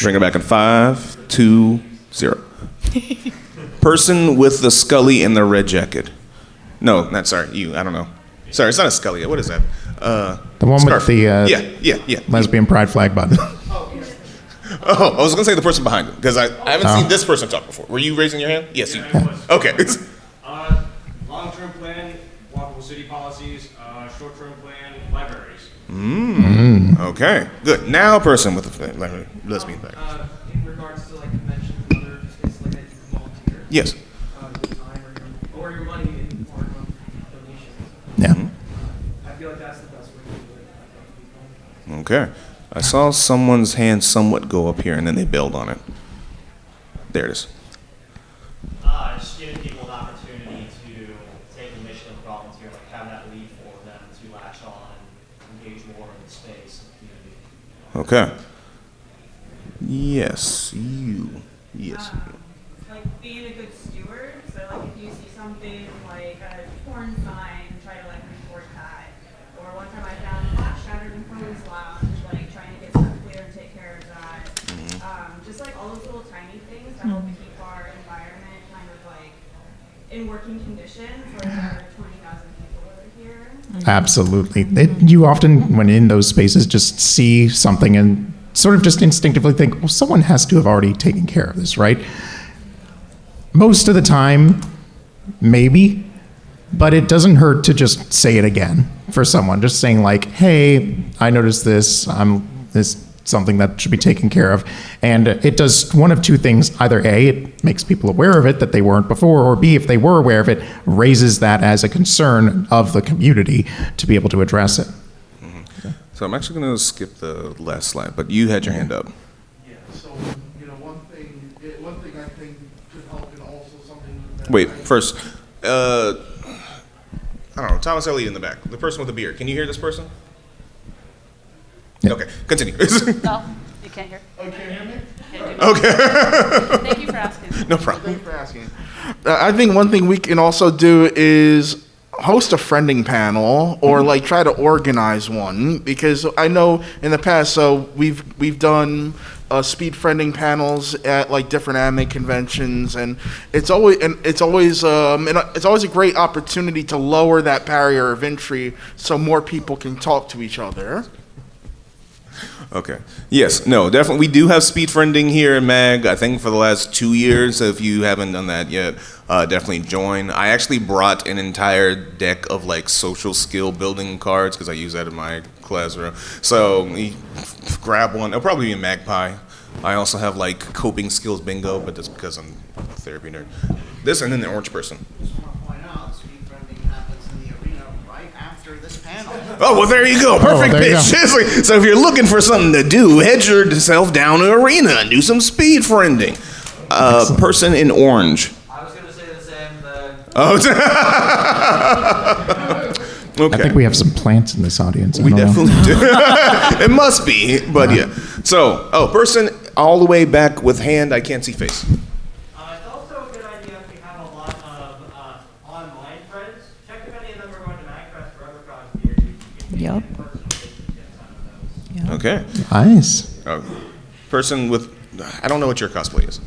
Bring it back in 5, 2, 0. Person with the Scully in the red jacket. No, not sorry. You. I don't know. Sorry, it's not a Scully. What is that? The one scarf. with the yeah. lesbian pride flag button. Oh, I was going to say the person behind him, because I haven't seen this person talk before. Were you raising your hand? Yes, you. Okay. Long-term plan, walkable city policies, short-term plan, libraries. Okay, good. Now person with the lesbian flag. In regards to like conventions and other spaces like that, you can volunteer. Yes. Your time or your money in form of donations. Yeah. I feel like that's the best way to do it. Okay. I saw someone's hand somewhat go up here, and then they bailed on it. There it is. Just giving people an opportunity to take initiative, volunteer, like have that lead for them to latch on and engage more in the space and community. Okay. Yes, you. Yes. Like being a good steward, so like if you see something like a torn sign, try to like report that. Or one time I found a glass shattered in Chloe's lounge, like trying to get stuff clear and take care of that. Just like all those little tiny things that help to keep our environment kind of like in working conditions where there are 20,000 people over here. Absolutely. You often, when in those spaces, just see something and sort of just instinctively think, well, someone has to have already taken care of this, right? Most of the time, maybe, but it doesn't hurt to just say it again for someone. Just saying like, hey, I noticed this, this something that should be taken care of. And it does one of two things. Either A, it makes people aware of it that they weren't before, or B, if they were aware of it, raises that as a concern of the community to be able to address it. So I'm actually going to skip the last slide, but you had your hand up. Yeah, so, one thing I think could help, and also something that Wait, first, I don't know, Thomas Elliott in the back, the person with the beard. Can you hear this person? Yeah. Okay, continue. No, you can't hear. Oh, you can't hear me? Okay. Thank you for asking. No problem. Thanks for asking. I think one thing we can also do is host a friending panel or like try to organize one, because I know in the past, so we've done speed friending panels at like different anime conventions, and it's always a great opportunity to lower that barrier of entry so more people can talk to each other. Okay. Yes. No. Definitely. We do have speed friending here in MAG. I think for the last 2 years. So if you haven't done that yet, definitely join. I actually brought an entire deck of like social skill building cards because I use that in my classroom. So grab one. It'll probably be a Magpie. I also have like coping skills bingo, but that's because I'm a therapy nerd. This and then the orange person. Just want to point out, speed friending happens in the arena right after this panel. Oh, well, there you go. Perfect there you pitch. go. So if you're looking for something to do, head yourself down to arena and do some speed friending. Person in orange. I was going to say the same thing. Oh, okay. I think we have some plants in this audience. We definitely do. It must be, but yeah. So, person all the way back with hand, I can't see face. It's also a good idea if we have a lot of online friends. Check if any of them are going to MAGFest or other cons near you. You can Yep. in person and get some of those. Okay. Nice. Person with, I don't know what your cosplay is.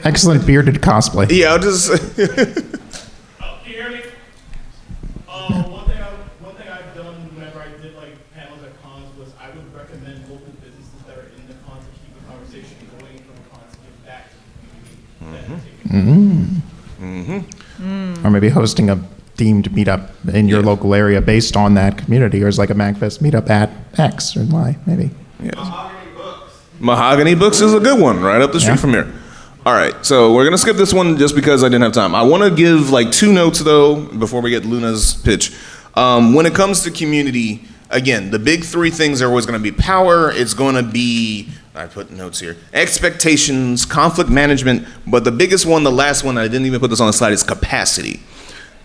Excellent bearded cosplay. Yeah, I'll just. Oh, can you hear me? One thing I've done whenever I did like panels at cons was I would recommend local businesses that are in the cons to keep the conversation going from the cons to give back to the community. Or maybe hosting a themed meetup in your local area based on that community, or is like a MAGFest meetup at X or Y, maybe. Yes. Mahogany Books is a good one, right up the street from here. All right, so we're gonna skip this one just because I didn't have time. I want to give like 2 notes though before we get Luna's pitch. When it comes to community, again, the big 3 things are always gonna be power. It's gonna be, I put notes here, expectations, conflict management, but the biggest one, the last one, I didn't even put this on the slide, is capacity.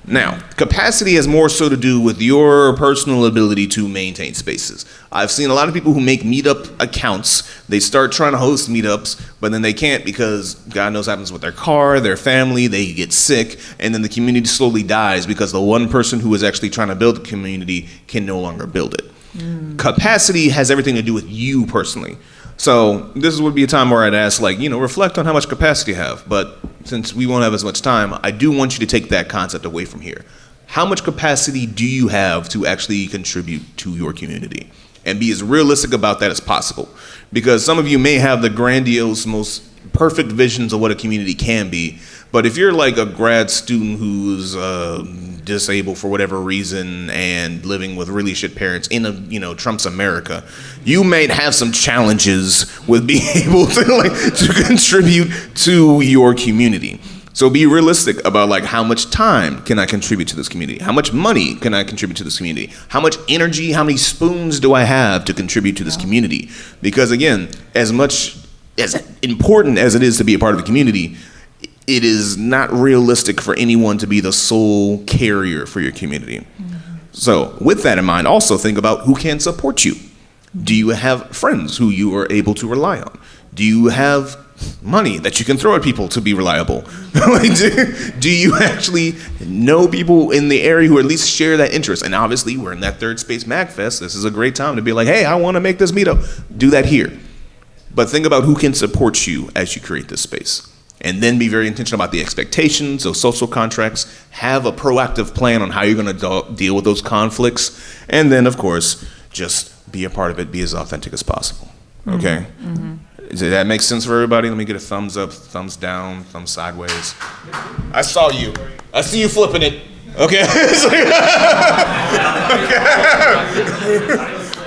Now, capacity has more so to do with your personal ability to maintain spaces. I've seen a lot of people who make meetup accounts. They start trying to host meetups, but then they can't because God knows what happens with their car, their family, they get sick, and then the community slowly dies because the one person who is actually trying to build the community can no longer build it. Capacity has everything to do with you personally. So this would be a time where I'd ask, like, reflect on how much capacity you have. But since we won't have as much time, I do want you to take that concept away from here. How much capacity do you have to actually contribute to your community? And be as realistic about that as possible. Because some of you may have the grandiose, most perfect visions of what a community can be. But if you're like a grad student who's disabled for whatever reason and living with really shit parents in Trump's America, you might have some challenges with being able to contribute to your community. So be realistic about like how much time can I contribute to this community? How much money can I contribute to this community? How much energy, how many spoons do I have to contribute to this community? Because again, as much as important as it is to be a part of the community, it is not realistic for anyone to be the sole carrier for your community. So with that in mind, also think about who can support you. Do you have friends who you are able to rely on? Do you have money that you can throw at people to be reliable? Do you actually know people in the area who at least share that interest? And obviously we're in that third space MAGFest. This is a great time to be like, hey, I want to make this meetup. Do that here. But think about who can support you as you create this space. And then be very intentional about the expectations, those social contracts. Have a proactive plan on how you're going to deal with those conflicts. And then, of course, just be a part of it. Be as authentic as possible. Okay? Does that make sense for everybody? Let me get a thumbs up, thumbs down, thumbs sideways. I saw you. I see you flipping it. Okay?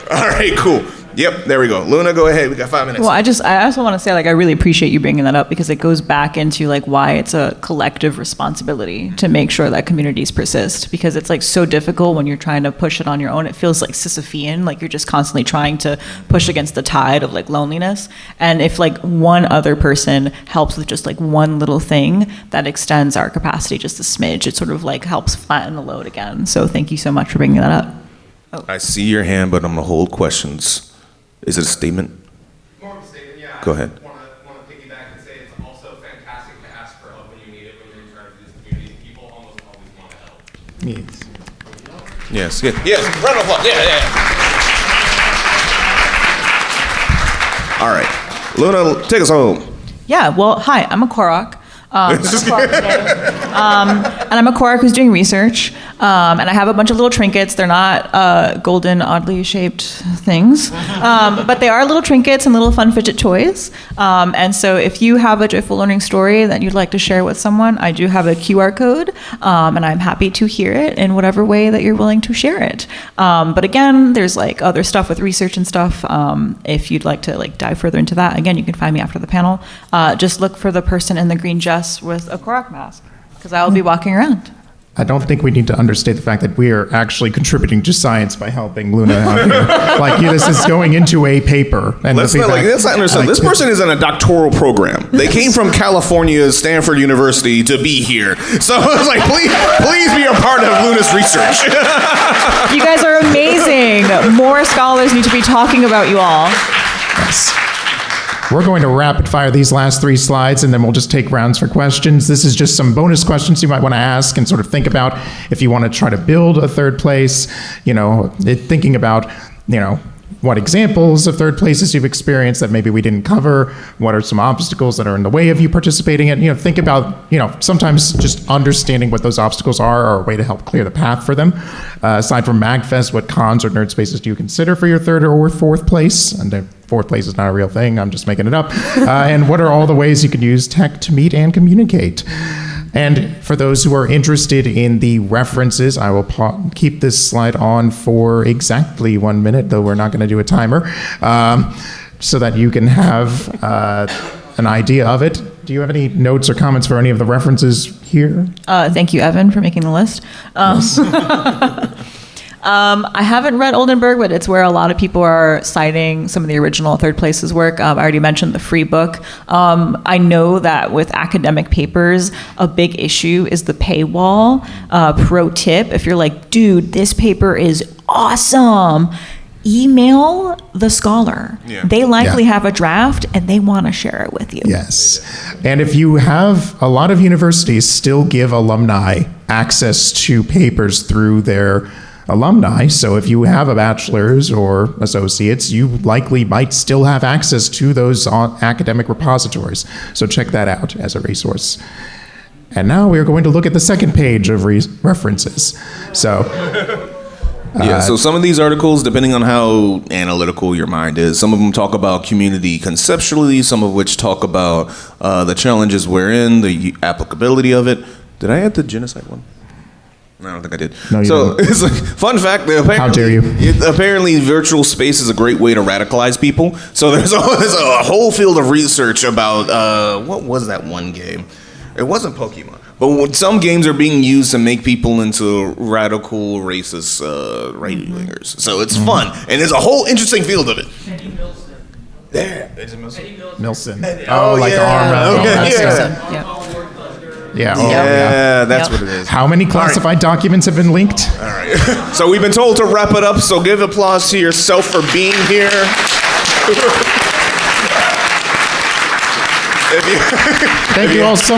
All right, cool. Yep, there we go. Luna, go ahead. We got 5 minutes. Well, I also want to say, like, I really appreciate you bringing that up because it goes back into like why it's a collective responsibility to make sure that communities persist, because it's like so difficult when you're trying to push it on your own. It feels like Sisyphean, like you're just constantly trying to push against the tide of like loneliness. And if like one other person helps with just like one little thing, that extends our capacity just a smidge. It sort of like helps flatten the load again. So thank you so much for bringing that up. I see your hand, but I'm gonna hold questions. Is it a statement? More of a statement, yeah. Go ahead. I want to piggyback and say it's also fantastic to ask for help when you need it when you're in charge of this community. People almost always want to help. Yes. Yes. Round of applause. Yeah. All right. Luna, take us home. Yeah, well, hi, I'm a Korok. And I'm a Korok who's doing research. And I have a bunch of little trinkets. They're not golden, oddly shaped things, but they are little trinkets and little fun fidget toys. And so if you have a joyful learning story that you'd like to share with someone, I do have a QR code, and I'm happy to hear it in whatever way that you're willing to share it. But again, there's like other stuff with research and stuff. If you'd like to like dive further into that, again, you can find me after the panel. Just look for the person in the green dress with a Korok mask, because I will be walking around. I don't think we need to understate the fact that we are actually contributing to science by helping Luna out here. Like, this is going into a paper. And Let's not understand. This person is in a doctoral program. They came from California, Stanford University to be here. So it's like, please be a part of Luna's research. You guys are amazing. More scholars need to be talking about you all. Yes. We're going to rapid fire these last 3 slides, and then we'll just take rounds for questions. This is just some bonus questions you might want to ask and sort of think about if you want to try to build a third place, thinking about, what examples of third places you've experienced that maybe we didn't cover, what are some obstacles that are in the way of you participating in, think about, sometimes just understanding what those obstacles are a way to help clear the path for them. Aside from MAGFest, what cons or nerd spaces do you consider for your third or fourth place? And the fourth place is not a real thing, I'm just making it up. And what are all the ways you can use tech to meet and communicate? And for those who are interested in the references, I will keep this slide on for exactly 1 minute, though we're not going to do a timer, so that you can have an idea of it. Do you have any notes or comments for any of the references here? Thank you, Evan, for making the list. I haven't read Oldenburg, but it's where a lot of people are citing some of the original third places work. I already mentioned the free book. I know that with academic papers, a big issue is the paywall. Pro tip, if you're like, dude, this paper is awesome, email the scholar. Yeah. They likely have a draft and they want to share it with you. Yes. And if you have, a lot of universities still give alumni access to papers through their alumni. So if you have a bachelor's or associates, you likely might still have access to those academic repositories. So check that out as a resource. And now we're going to look at the second page of references. So so some of these articles, depending on how analytical your mind is, some of them talk about community conceptually, some of which talk about the challenges we're in, the applicability of it. Did I add the genocide one? I don't think I did. No, you so didn't. it's like, fun fact. Apparently, how dare you? Apparently, virtual space is a great way to radicalize people. So there's a whole field of research about what was that one game? It wasn't Pokemon, but some games are being used to make people into radical racist right-wingers. So it's fun, and there's a whole interesting field of it. There, it's Milson. Oh, like armor. Yeah, that's what it is. How many classified documents have been leaked? All right. So we've been told to wrap it up, so give applause to yourself for being here. Thank you all so much.